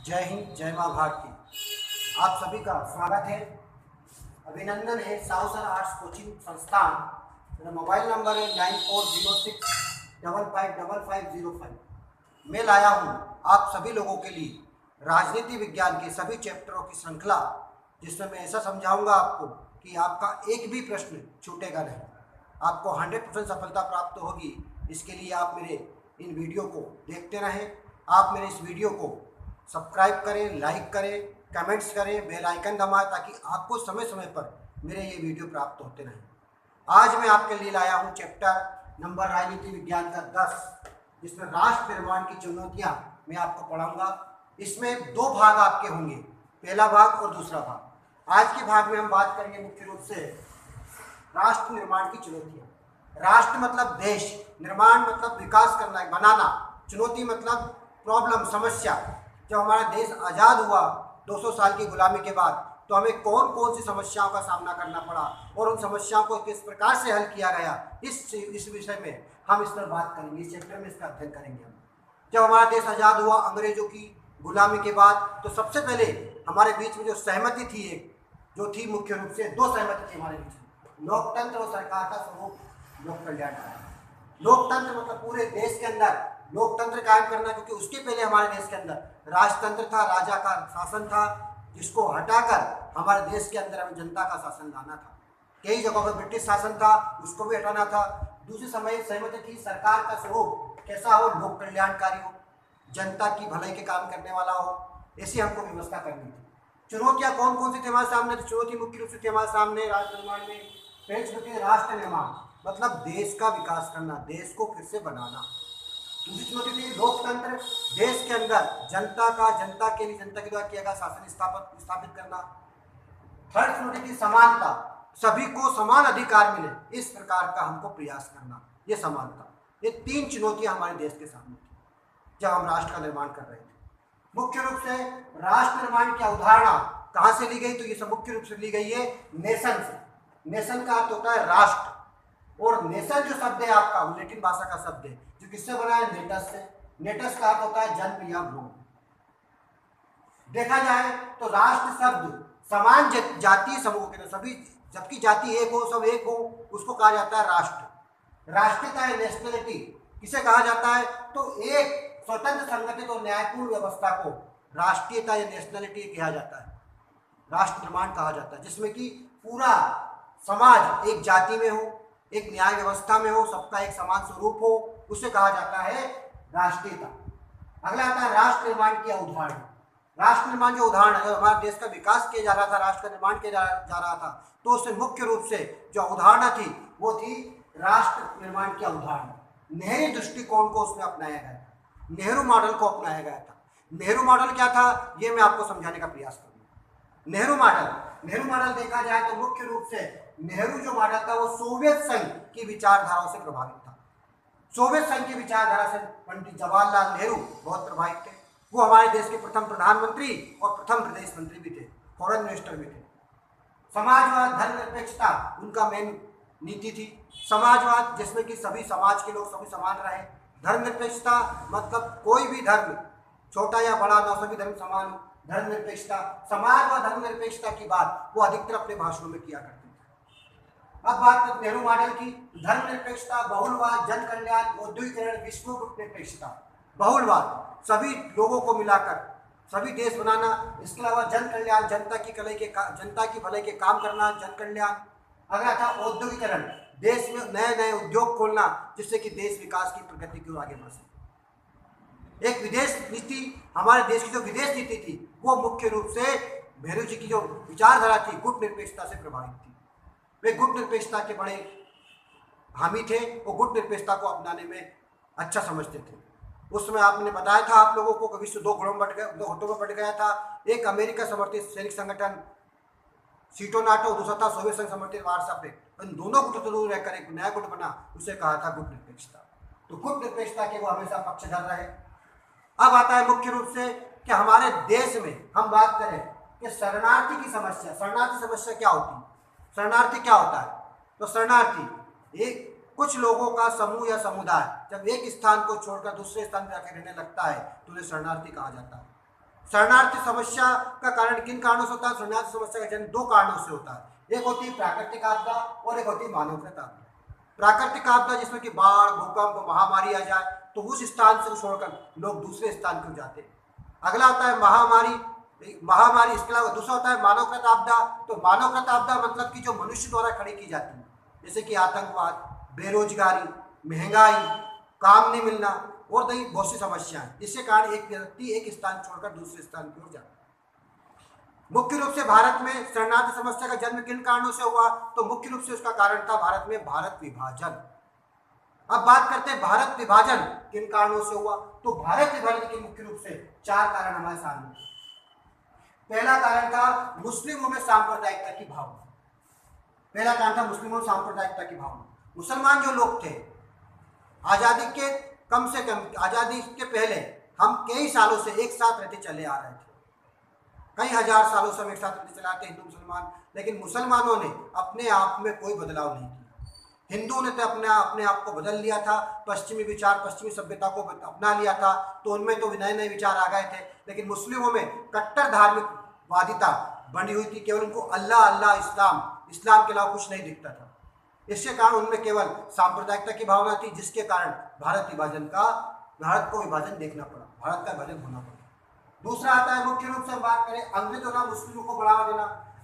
जय हिंद, जय माँ भारती। आप सभी का स्वागत है, अभिनंदन है। साउसर आर्ट्स कोचिंग संस्थान। मेरा मोबाइल नंबर है 9406555505। मैं लाया हूँ आप सभी लोगों के लिए राजनीति विज्ञान के सभी चैप्टरों की श्रृंखला, जिसमें मैं ऐसा समझाऊंगा आपको कि आपका एक भी प्रश्न छूटेगा नहीं। आपको 100% सफलता प्राप्त होगी। इसके लिए आप मेरे इन वीडियो को देखते रहें। आप मेरे इस वीडियो को सब्सक्राइब करें, लाइक करें, कमेंट्स करें, बेल आइकन दबाएं ताकि आपको समय समय पर मेरे ये वीडियो प्राप्त होते रहें। आज मैं आपके लिए लाया हूँ चैप्टर नंबर राजनीति विज्ञान का 10, जिसमें राष्ट्र निर्माण की चुनौतियाँ मैं आपको पढ़ाऊँगा। इसमें दो भाग आपके होंगे, पहला भाग और दूसरा भाग। आज के भाग में हम बात करेंगे मुख्य रूप से राष्ट्र निर्माण की चुनौतियाँ। राष्ट्र मतलब देश, निर्माण मतलब विकास करना, बनाना, चुनौती मतलब प्रॉब्लम, समस्या। जब हमारा देश आज़ाद हुआ 200 साल की गुलामी के बाद, तो हमें कौन कौन सी समस्याओं का सामना करना पड़ा और उन समस्याओं को किस प्रकार से हल किया गया, इस विषय में हम इस पर बात करेंगे। इस चैप्टर में इसका अध्ययन करेंगे हम। जब हमारा देश आज़ाद हुआ अंग्रेजों की गुलामी के बाद, तो सबसे पहले हमारे बीच में जो सहमति थी, जो थी मुख्य रूप से दो सहमति थी हमारे बीच में, लोकतंत्र और सरकार का स्वरूप लोक कल्याणकारी। लोकतंत्र मतलब पूरे देश के अंदर लोकतंत्र कायम करना, क्योंकि उसके पहले हमारे देश के अंदर राजतंत्र था, राजा का शासन था, जिसको हटाकर हमारे देश के अंदर हमें जनता का शासन लाना था। कई जगहों पर ब्रिटिश शासन था, उसको भी हटाना था। दूसरी समय सहमति थी सरकार का स्वरूप कैसा हो, लोक कल्याणकारी हो, जनता की भलाई के काम करने वाला हो, ऐसी हमको व्यवस्था करनी थी। चुनौतियाँ कौन कौन सी थी हमारे सामने? तो चुनौती मुख्य रूप से थी हमारे सामने राष्ट्र निर्माण में। पहली चुनौती राष्ट्र निर्माण मतलब देश का विकास करना, देश को फिर से बनाना। दूसरी चुनौती थी लोकतंत्र, देश के अंदर जनता के लिए, जनता के द्वारा किया गया शासन स्थापित करना। थर्ड चुनौती थी समानता, सभी को समान अधिकार मिले, इस प्रकार का हमको प्रयास करना, ये समानता। ये तीन चुनौतियां हमारे देश के सामने थी जब हम राष्ट्र का निर्माण कर रहे थे। मुख्य रूप से राष्ट्र निर्माण की अवधारणा कहाँ से ली गई? तो ये सब मुख्य रूप से ली गई है नेशन से। नेशन का अर्थ होता है राष्ट्र, और नेशन जो शब्द है आपका, वो लैटिन भाषा का शब्द है, जो किससे बना है? नेटस से। नेटस का अर्थ होता है जन्म या भ्रूण। देखा जाए तो राष्ट्र शब्द समान जातीय समूह के, सभी जबकि जाति एक हो, सब एक हो, उसको कहा जाता है राष्ट्र। राष्ट्रीयता है नेशनलिटी, किसे कहा जाता है? तो एक स्वतंत्र, संगठित और न्यायपूर्ण व्यवस्था को राष्ट्रीयता या नेशनलिटी कहा जाता है, राष्ट्र निर्माण कहा जाता है, जिसमें कि पूरा समाज एक जाति में हो, एक न्याय व्यवस्था में हो, सबका एक समान स्वरूप हो, उसे कहा जाता है राष्ट्रीयता। अगला आता है राष्ट्र निर्माण की अवधारणा। राष्ट्र निर्माण जो उदाहरण है, हमारे देश का विकास किया जा रहा था, राष्ट्र का निर्माण किया जा रहा था, तो उससे मुख्य रूप से जो अवधारणा थी वो थी राष्ट्र निर्माण की अवधारणा। नेहरू दृष्टिकोण को उसमें अपनाया गया था, नेहरू मॉडल को अपनाया गया था। नेहरू मॉडल क्या था, ये मैं आपको समझाने का प्रयास करूंगा। नेहरू मॉडल देखा जाए तो मुख्य रूप से नेहरू जो मॉडल था वो सोवियत संघ की विचारधाराओं से प्रभावित था। सोवियत संघ की विचारधारा से पंडित जवाहरलाल नेहरू बहुत प्रभावित थे। वो हमारे देश के प्रथम प्रधानमंत्री और प्रथम प्रदेश मंत्री भी थे, फॉरेन मिनिस्टर भी थे। समाजवाद, धर्मनिरपेक्षता उनका मेन नीति थी। समाजवाद जिसमें कि सभी समाज के लोग सभी समान रहे। धर्मनिरपेक्षता मतलब कोई भी धर्म छोटा या बड़ा ना, सभी धर्म समान हो। धर्मनिरपेक्षता, समाज व धर्मनिरपेक्षता की बात वो अधिकतर अपने भाषणों में किया करते थे। अब बात करते नेहरू मॉडल की। धर्मनिरपेक्षता, बहुलवाद, जन कल्याण, औद्योगिकरण, विश्व निरपेक्षता। बहुलवाद सभी लोगों को मिलाकर सभी देश बनाना, इसके अलावा जन कल्याण, जनता की भलाई के काम करना, जन कल्याण। अगला था औद्योगिकरण, देश में नए नए उद्योग खोलना, जिससे कि देश विकास की प्रगति की ओर आगे बढ़ सके। एक विदेश नीति, हमारे देश की जो विदेश नीति थी वो मुख्य रूप से नेहरू जी की जो विचारधारा थी गुट निरपेक्षता से प्रभावित थी। वे गुट निरपेक्षता के बड़े हामी थे, वो गुट निरपेक्षता को अपनाने में अच्छा समझते थे। उस समय आपने बताया था आप लोगों को, विश्व दो गुटों में बट गया था। एक अमेरिका समर्थित सैनिक संगठन सीटो नाटो, दूसरा था सोवियत संघ समर्थित वार्सा पैक्ट। इन दोनों गुटों से दूर रहकर एक नया गुट बना, उसे कहा था गुट निरपेक्षता। तो गुट निरपेक्षता के वो हमेशा पक्षधर रहे। अब आता है मुख्य रूप से कि हमारे देश में हम बात करें कि शरणार्थी की समस्या। शरणार्थी समस्या क्या होती है? शरणार्थी क्या होता है? तो शरणार्थी एक कुछ लोगों का समूह या समुदाय जब एक स्थान को छोड़कर दूसरे स्थान पर जाकर रहने लगता है तो उन्हें शरणार्थी कहा जाता है। शरणार्थी समस्या का कारण किन कारणों से होता है? शरणार्थी समस्या का जन्म दो कारणों से होता है, एक होती है प्राकृतिक आपदा और एक होती है मानवकृत आपदा। प्राकृतिक आपदा जिसमें कि बाढ़, भूकंप, महामारी आ जाए तो उस स्थान से छोड़कर लोग दूसरे स्थान पर जाते हैं। अगला आता है महामारी, इसके अलावा दूसरा होता है मानवकृत आपदा। तो मानवकृत आपदा मतलब कि जो मनुष्य द्वारा खड़ी की जाती है, जैसे कि आतंकवाद, बेरोजगारी, महंगाई, काम नहीं मिलना और कई बहुत सी समस्याएं, जिसके कारण एक व्यक्ति एक स्थान छोड़कर दूसरे स्थान की ओर जाता है। मुख्य रूप से भारत में शरणार्थी समस्या का जन्म किन कारणों से हुआ? तो मुख्य रूप से उसका कारण था भारत में भारत विभाजन। अब बात करते हैं भारत विभाजन किन कारणों से हुआ। तो भारत विभाजन के मुख्य रूप से चार कारण हमारे सामने। पहला कारण था मुस्लिमों में सांप्रदायिकता की भावना। पहला कारण था मुस्लिमों में सांप्रदायिकता की भावना। मुसलमान जो लोग थे, आजादी के कम से कम, आजादी के पहले हम कई सालों से एक साथ रहते चले आ रहे थे, कई हजार सालों से हम एक साथ रहते चले आते हिंदू मुसलमान। लेकिन मुसलमानों ने अपने आप में कोई बदलाव नहीं किया। हिंदुओं ने तो अपने आप को बदल लिया था, पश्चिमी विचार, पश्चिमी सभ्यता को अपना लिया था, तो उनमें तो नए नए विचार आ गए थे। लेकिन मुस्लिमों में कट्टर धार्मिक वादिता बनी हुई थी, केवल उनको अल्लाह अल्लाह, इस्लाम के अलावा कुछ नहीं दिखता था। इसके कारण उनमें केवल सांप्रदायिकता की भावना थी, जिसके कारण भारत को विभाजन देखना पड़ा, भारत का विभाजन होना पड़ा। दूसरा आता है, मुख्य रूप से हम बात करें, अंग्रेजों ने मुस्लिमों को बढ़ावा देना।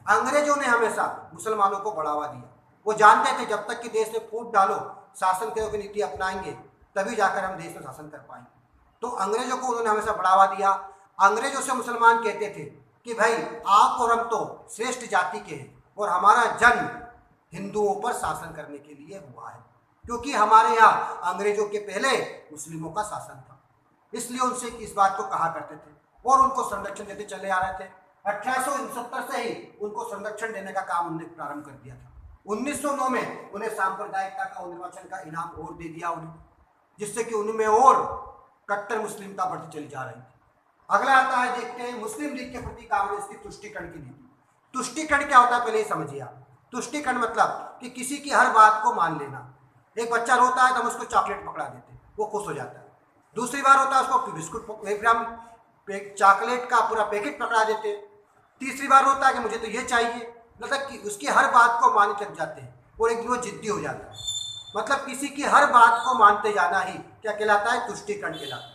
अंग्रेजों ने हमेशा मुसलमानों को बढ़ावा दिया। वो जानते थे जब तक कि देश में फूट डालो, शासन की नीति अपनाएंगे, तभी जाकर हम देश में शासन कर पाएंगे। तो अंग्रेजों को उन्होंने हमेशा बढ़ावा दिया। अंग्रेजों से मुसलमान कहते थे कि भाई आप और हम तो श्रेष्ठ जाति के हैं और हमारा जन्म हिंदुओं पर शासन करने के लिए हुआ है, क्योंकि हमारे यहाँ अंग्रेजों के पहले मुस्लिमों का शासन था। इसलिए उनसे इस बात को कहा करते थे और उनको संरक्षण देते चले आ रहे थे। 1869 से ही उनको संरक्षण देने का काम उन्होंने प्रारंभ कर दिया था। 1909 में उन्हें सांप्रदायिकता का निर्वाचन का इनाम और दे दिया उन्हें, जिससे कि उनमें और कट्टर मुस्लिमता बढ़ती चली जा रही थी। अगला आता है, देखते हैं मुस्लिम लीग के प्रति कांग्रेस की तुष्टीकरण की नीति। तुष्टीकरण क्या होता है पहले ही समझिए आप। तुष्टीकरण मतलब कि किसी की हर बात को मान लेना। एक बच्चा रोता है तो हम उसको चॉकलेट पकड़ा देते, वो खुश हो जाता है। दूसरी बार होता है उसको बिस्कुट चॉकलेट का पूरा पैकेट पकड़ा देते। तीसरी बार होता है कि मुझे तो ये चाहिए, मतलब कि उसकी हर बात को मानने लग जाते हैं और एक दिन वो जिद्दी हो जाता है। मतलब किसी की हर बात को मानते जाना ही क्या कहलाता है? तुष्टीकरण कहलाता है।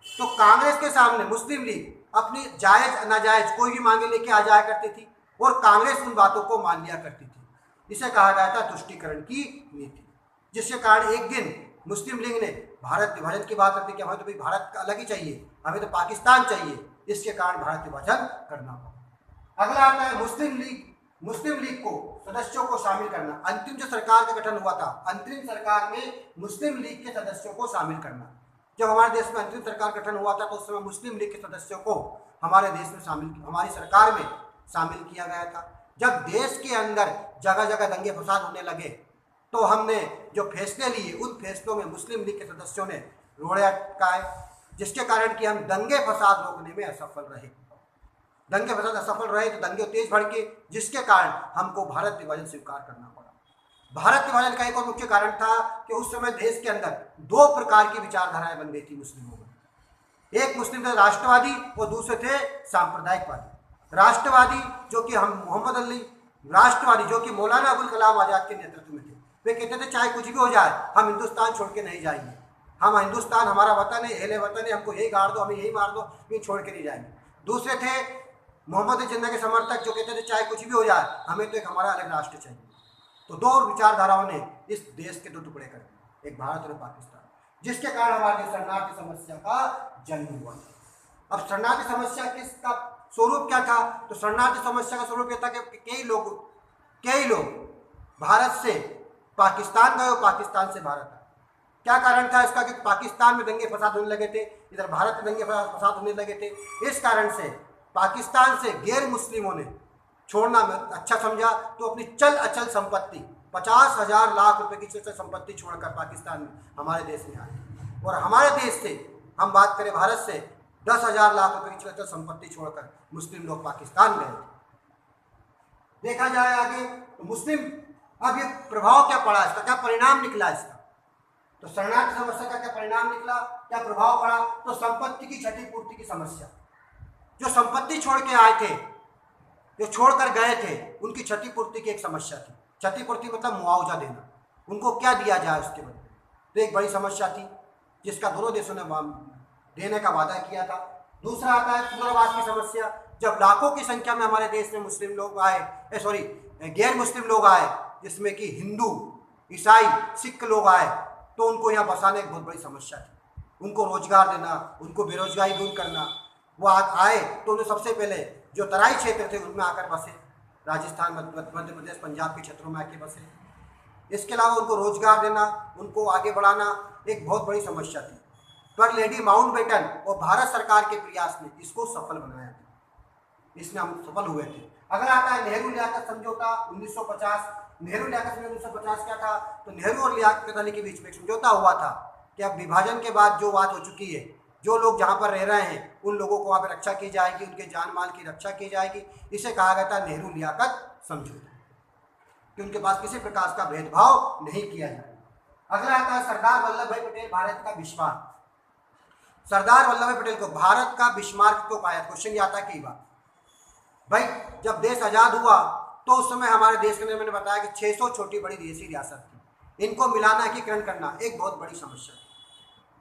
तो कांग्रेस के सामने मुस्लिम लीग अपनी जायज नाजायज कोई भी मांगे लेके आ जाया करती थी और कांग्रेस उन बातों को मान लिया करती थी। इसे कहा गया था तुष्टीकरण की नीति, जिसके कारण एक दिन मुस्लिम लीग ने भारत विभाजन की बात करती कि हमें तो भाई भारत का अलग ही चाहिए, हमें तो पाकिस्तान चाहिए। इसके कारण भारत विभाजन करना पड़ा। अगला आता है मुस्लिम लीग को सदस्यों को शामिल करना। अंतिम जो सरकार का गठन हुआ था, अंतरिम सरकार में मुस्लिम लीग के सदस्यों को शामिल करना। जब हमारे देश में अंतरिम सरकार गठन हुआ था तो उस समय मुस्लिम लीग के सदस्यों को हमारे देश में हमारी सरकार में शामिल किया गया था। जब देश के अंदर जगह जगह दंगे फसाद होने लगे तो हमने जो फैसले लिए, उन फैसलों में मुस्लिम लीग के सदस्यों ने रोड़े अटकाए, जिसके कारण कि हम दंगे फसाद रोकने में असफल रहे। दंगे फसाद असफल रहे तो दंगे तेज भड़के, जिसके कारण हमको भारत विभाजन स्वीकार करना पड़ा। भारत विभाजन का एक और मुख्य कारण था कि उस समय देश के अंदर दो प्रकार की विचारधाराएं बन गई थी मुस्लिमों में। एक मुस्लिम थे राष्ट्रवादी और दूसरे थे सांप्रदायिकवादी। राष्ट्रवादी जो कि हम मोहम्मद अली, राष्ट्रवादी जो कि मौलाना अबुल कलाम आजाद के नेतृत्व में थे। वे कहते थे चाहे कुछ भी हो जाए हम हिंदुस्तान छोड़ के नहीं जाएंगे, हम हिंदुस्तान हमारा वतन है, अहले वतन है, हमको यही गाड़ दो, हमें यही मार दो, ये छोड़ के नहीं जाएंगे। दूसरे थे मोहम्मद जिन्ना के समर्थक जो कहते थे चाहे कुछ भी हो जाए हमें तो एक हमारा अलग राष्ट्र चाहिए। तो दो विचारधाराओं ने इस देश के दो टुकड़े कर दिए, एक भारत और पाकिस्तान, जिसके कारण हमारे शरणार्थी समस्या का जन्म हुआ। अब शरणार्थी समस्या किसका स्वरूप क्या था? तो शरणार्थी समस्या का स्वरूप यह था कि कई लोग भारत से पाकिस्तान गए और पाकिस्तान से भारत आए। क्या कारण था इसका? कि पाकिस्तान में दंगे फसाद होने लगे थे, इधर भारत में दंगे फसाद होने लगे थे। इस कारण से पाकिस्तान से गैर मुस्लिमों ने छोड़ना अच्छा समझा, तो अपनी चल अचल संपत्ति 50,000 लाख रुपए की चल संपत्ति छोड़कर पाकिस्तान में हमारे देश में आए। और हमारे देश से हम बात करें भारत से 10,000 लाख रुपए की चल अचल संपत्ति छोड़कर मुस्लिम लोग पाकिस्तान गए। देखा जाए आगे तो मुस्लिम अब ये प्रभाव क्या पड़ा, इसका क्या परिणाम निकला इसका? तो शरणार्थी समस्या का क्या परिणाम निकला, क्या प्रभाव पड़ा? तो संपत्ति की क्षतिपूर्ति की समस्या। जो संपत्ति छोड़ के आए थे, जो छोड़ कर गए थे, उनकी क्षतिपूर्ति की एक समस्या थी। क्षतिपूर्ति मतलब मुआवजा देना, उनको क्या दिया जाए उसके बदले, तो एक बड़ी समस्या थी जिसका दोनों देशों ने देने का वादा किया था। दूसरा आता है पुनर्वास की समस्या। जब लाखों की संख्या में हमारे देश में मुस्लिम लोग आए, गैर मुस्लिम लोग आए, जिसमें कि हिंदू, ईसाई, सिख लोग आए, तो उनको यहाँ बसाने एक बहुत बड़ी समस्या थी। उनको रोजगार देना, उनको बेरोजगारी दूर करना। वो आए तो उन्हें सबसे पहले जो तराई क्षेत्र थे उनमें आकर बसे, राजस्थान, मध्य प्रदेश, पंजाब के क्षेत्रों में आके बसे। इसके अलावा उनको रोजगार देना, उनको आगे बढ़ाना एक बहुत बड़ी समस्या थी। पर लेडी माउंटबेटन और भारत सरकार के प्रयास ने इसको सफल बनाया था, इसमें हम सफल हुए थे। अगर आता है नेहरू लियाकत समझौता 1950। नेहरू लियाकत समझौता 1950 क्या था, तो नेहरू और लियाकत अली के बीच में एक समझौता हुआ था कि अब विभाजन के बाद जो बात हो चुकी है, जो लोग जहाँ पर रह रहे हैं उन लोगों को वहाँ पर रक्षा की जाएगी, उनके जान माल की रक्षा की जाएगी। इसे कहा गया था नेहरू लियाकत समझौता, कि उनके पास किसी प्रकार का भेदभाव नहीं किया जाए। अगला आता है सरदार वल्लभ भाई पटेल, भारत का बिस्मार्क। सरदार वल्लभ भाई पटेल को भारत का बिस्मार्क क्यों कहा? क्वेश्चन आता है कई बार भाई। जब देश आज़ाद हुआ तो उस समय हमारे देश के अंदर मैंने बताया कि 600 छोटी बड़ी देशी रियासत थी, इनको मिलाना, एकीकरण करना एक बहुत बड़ी समस्या थी।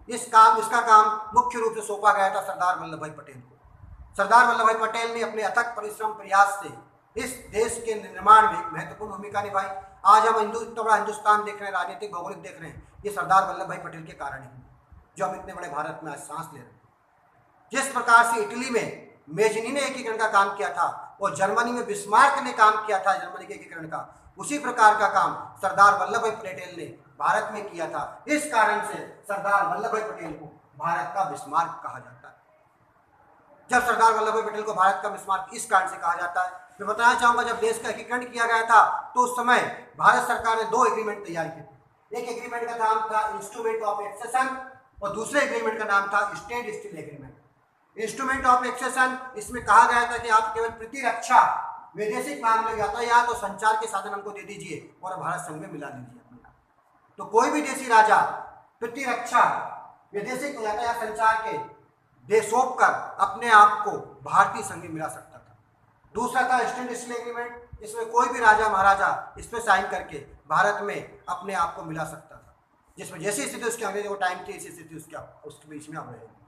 इसका काम मुख्य रूप से सौंपा गया था सरदार वल्लभ भाई पटेल को। सरदार वल्लभ भाई पटेल ने अपने अथक परिश्रम प्रयास से इस देश के निर्माण में महत्वपूर्ण भूमिका निभाई। आज हम इतना बड़ा हिंदुस्तान देख रहे हैं, राजनीतिक भौगोलिक देख रहे हैं, ये सरदार वल्लभ भाई पटेल के कारण ही जो हम इतने बड़े भारत में आज सांस ले रहे हैं। जिस प्रकार से इटली में मेजनी ने एकीकरण का काम किया था और जर्मनी में बिस्मार्क ने काम किया था जर्मनी के एकीकरण का, उसी प्रकार का काम सरदार वल्लभ भाई पटेल ने भारत में किया था। इस कारण से सरदार वल्लभ भाई पटेल को भारत का बिस्मार्क कहा जाता है। जब सरदार वल्लभ भाई पटेल को भारत का बिस्मार्क इस कारण से कहा जाता है, मैं बताना चाहूंगा जब देश का एकीकरण किया गया था तो उस समय भारत सरकार ने 2 एग्रीमेंट तैयार किए थे। एक एग्रीमेंट का नाम था इंस्ट्रूमेंट ऑफ एक्सेशन और दूसरे एग्रीमेंट का नाम था standstill agreement. Instrument of accession, इसमें कहा गया था कि आप केवल प्रतिरक्षा, वैदेशिक मामले, यातायात और संचार के साधन हमको दे दीजिए और भारत संघ में मिला लीजिए। तो कोई भी देशी राजा प्रतिरक्षा, वैदेशिक यातायात, संचार के दे सौंप कर अपने आप को भारतीय संघ में मिला सकता था। दूसरा था स्टैंड स्टिल एग्रीमेंट, इसमें कोई भी राजा महाराजा इस पर साइन करके भारत में अपने आप को मिला सकता था, जिसमें जैसी स्थिति उसके अंग्रेजों को टाइम थी, ऐसी स्थिति उसके बीच में अब रहेगी।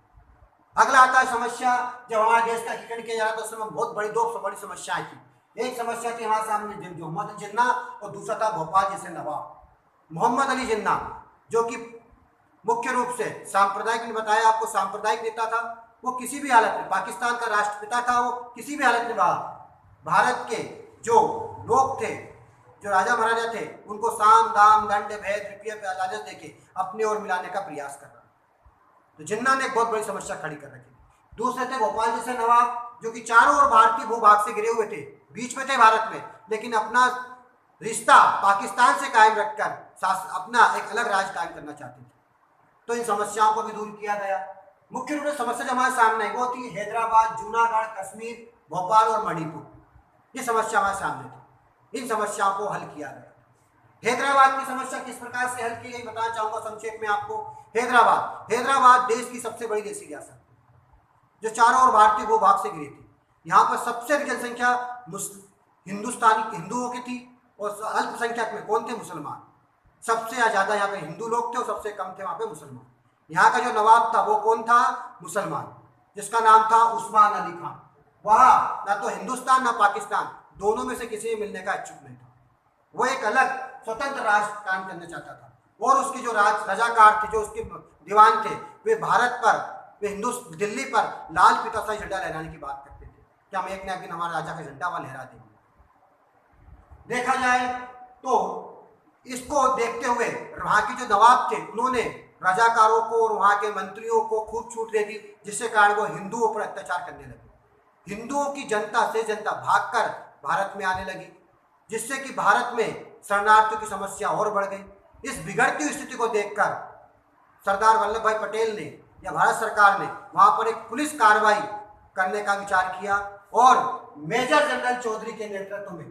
अगला आता है समस्या, जब हमारे देश का एकीकरण किया जा रहा था उस समय बहुत बड़ी 2 बड़ी समस्याएं थी। एक समस्या थी हमारे सामने मोहम्मद अली जिन्ना और दूसरा था भोपाल जैसे नवाब। मोहम्मद अली जिन्ना जो कि मुख्य रूप से सांप्रदायिक, ने बताया आपको, सांप्रदायिक नेता था। वो किसी भी हालत में पाकिस्तान का राष्ट्रपिता था, वो किसी भी हालत में भारत के जो लोग थे, जो राजा महाराजा थे, उनको साम दाम दंड भेद रुपये पे लालच देके अपने ओर मिलाने का प्रयास कर रहा। तो जिन्ना ने एक बहुत बड़ी समस्या खड़ी कर रखी। दूसरे थे भोपाल जैसे नवाब जो कि चारों ओर भारतीय भूभाग से घिरे हुए थे, बीच में थे भारत में, लेकिन अपना रिश्ता पाकिस्तान से कायम रखकर अपना एक अलग राज कायम करना चाहते थे। तो इन समस्याओं को भी दूर किया गया। मुख्य रूप से समस्या जो हमारे सामने वो थी हैदराबाद, जूनागढ़, कश्मीर, भोपाल और मणिपुर, ये समस्या हमारे सामने थी। इन समस्याओं को हल किया गया। हैदराबाद की समस्या किस प्रकार से हल की गई बताना चाहूंगा संक्षेप में आपको। हैदराबाद देश की सबसे बड़ी देशी रियासत जो चारों ओर भारतीय भूभाग से घिरी थी। यहाँ पर सबसे अधिक जनसंख्या हिंदुओं की थी और अल्पसंख्यक में कौन थे? मुसलमान। सबसे ज़्यादा यहाँ पे हिंदू लोग थे और सबसे कम थे वहाँ पे मुसलमान। यहाँ का जो नवाब था वो कौन था? मुसलमान, जिसका नाम था उस्मान अली खान। वह ना तो हिंदुस्तान ना पाकिस्तान, दोनों में से किसी में मिलने का इच्छुक नहीं था। वो एक अलग स्वतंत्र राष्ट्र कायम करना चाहता था और उसके जो रजाकार थे, जो उसके दीवान थे, वे भारत पर, वे दिल्ली पर लाल पीताशाही झंडा लहराने की बात करते थे कि हम एक न एक दिन हमारे राजा का झंडा वहाँ लहरा देंगे। देखा जाए तो इसको देखते हुए वहाँ के जो नवाब थे उन्होंने रजाकारों को और वहाँ के मंत्रियों को खूब छूट दे दी, जिससे कारण वो हिंदुओं पर अत्याचार करने लगे। हिंदुओं की जनता से जनता भागकर भारत में आने लगी, जिससे कि भारत में शरणार्थियों की समस्या और बढ़ गई। इस बिगड़ती हुई स्थिति को देखकर सरदार वल्लभ भाई पटेल ने या भारत सरकार ने वहाँ पर एक पुलिस कार्रवाई करने का विचार किया और मेजर जनरल चौधरी के नेतृत्व में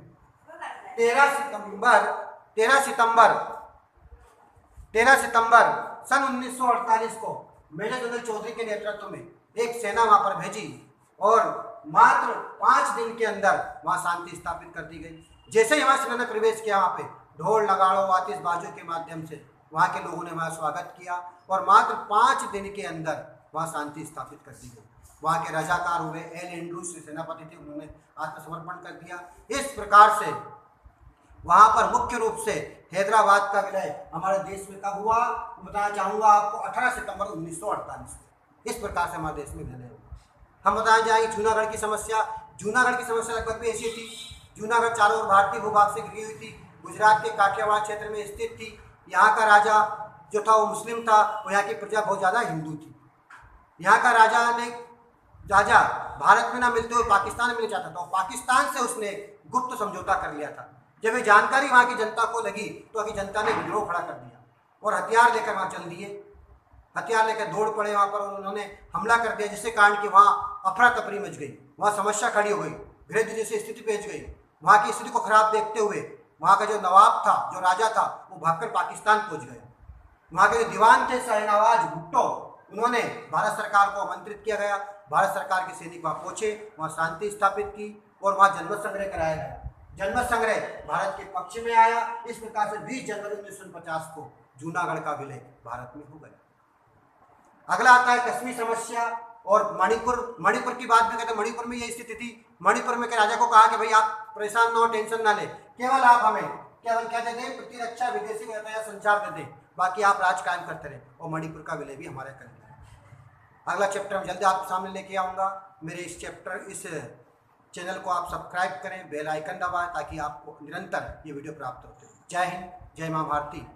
13 सितंबर सन 1948 को मेजर जनरल चौधरी के नेतृत्व में एक सेना वहां पर भेजी और मात्र 5 दिन के अंदर वहाँ शांति स्थापित कर दी गई। जैसे ही वहाँ सेना ने प्रवेश किया, वहाँ पे ढोल नगाड़ों आतिशबाजियों के माध्यम से वहाँ के लोगों ने वहाँ स्वागत किया और मात्र 5 दिन के अंदर वहाँ शांति स्थापित कर दी गई। वहाँ के रजाकार हुए, एल एंड्रूस सेनापति थे, उन्होंने आत्मसमर्पण कर दिया। इस प्रकार से वहाँ पर मुख्य रूप से हैदराबाद का विलय हमारे देश में कब हुआ, बताना चाहूँगा आपको 18 सितंबर 1948 में। इस प्रकार से हमारे देश में विलय हुआ। हम बताना चाहेंगे जूनागढ़ की समस्या। जूनागढ़ की समस्या लगभग भी ऐसी थी। जूनागढ़ चारों ओर भारतीय भूभाग से घिरी हुई थी, गुजरात के काठियावाड़ क्षेत्र में स्थित थी। यहाँ का राजा जो था वो मुस्लिम था और यहाँ की प्रजा बहुत ज़्यादा हिंदू थी। यहाँ का राजा भारत में ना मिलते हुए पाकिस्तान में मिलना चाहता था और पाकिस्तान से उसने गुप्त समझौता कर लिया था। जब ये जानकारी वहाँ की जनता को लगी तो वहाँ की जनता ने विद्रोह खड़ा कर दिया और हथियार लेकर वहाँ चल दिए। हथियार लेकर दौड़ पड़े वहाँ पर और उन्होंने हमला कर दिया, जिससे कारण कि वहाँ अफरा तफरी मच गई, वहाँ समस्या खड़ी हो गई, गृह जैसी स्थिति पेश गई। वहाँ की स्थिति को खराब देखते हुए वहाँ का जो नवाब था, जो राजा था, वो भागकर पाकिस्तान पहुँच गया। वहाँ के जो दीवान थे शाहनवाज भुट्टो, उन्होंने भारत सरकार को आमंत्रित किया गया। भारत सरकार के सैनिक वहाँ पहुँचे, वहाँ शांति स्थापित की और वहाँ जनमत संग्रह कराया गया। जनमत संग्रह भारत के पक्ष में आया। इस प्रकार से 20 जनवरी 1949 को जूनागढ़ का विलय भारत में हो गया। अगला आता है कश्मीर समस्या और मणिपुर। मणिपुर की बात भी करते हैं। मणिपुर में ये स्थिति थी। मणिपुर में के राजा को कहा कि भाई आप परेशान ना हो, टेंशन ना ले, केवल आप हमें केवल क्या दे दें, प्रतिरक्षा विदेशी या संचार दे दें, बाकी आप राज कायम करते रहे। और मणिपुर का विलय भी हमारे कर दिया। अगला चैप्टर मैं जल्दी आपके सामने लेके आऊँगा। मेरे इस चैनल को आप सब्सक्राइब करें, बेल आइकन दबाएं ताकि आपको निरंतर ये वीडियो प्राप्त होते रहे। जय हिंद, जय माँ भारती।